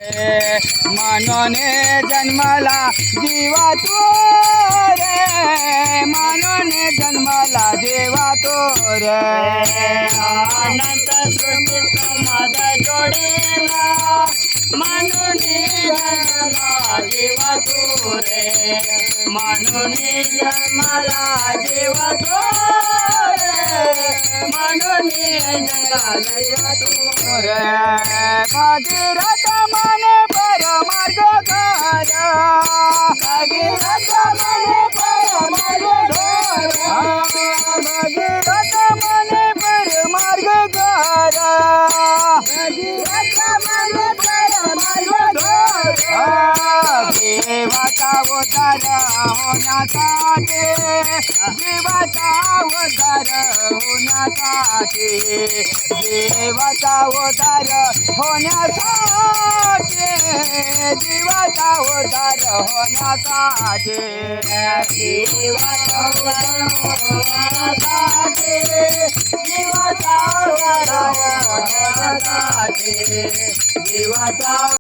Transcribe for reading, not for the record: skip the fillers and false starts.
म्हणून जन्माला जीवा तू रे, म्हणून जन्माला जीवा तू रे. अनंत सृष्टीत मद जोडेला म्हणून जन्माला जीवा तू रे, म्हणून जन्माला जीवा तू रे, म्हणून जन्माला जीवा तू रे. भगीरथ मने परमार्ग कर, भगीरथ मने परमार्ग कर, भगीरथ मने परमार्ग कर, भगीरथ मने परमार्ग कर. देवाचा अवतार होण्यासाठी, जीवाचा अवतार होण्यासाठी, देवाचा अवतार होण्यासाठी, जीवाचा अवतार होण्यासाठी, देवाचा अवतार होण्यासाठी, जीवाचा अवतार होण्यासाठी, जीवाचा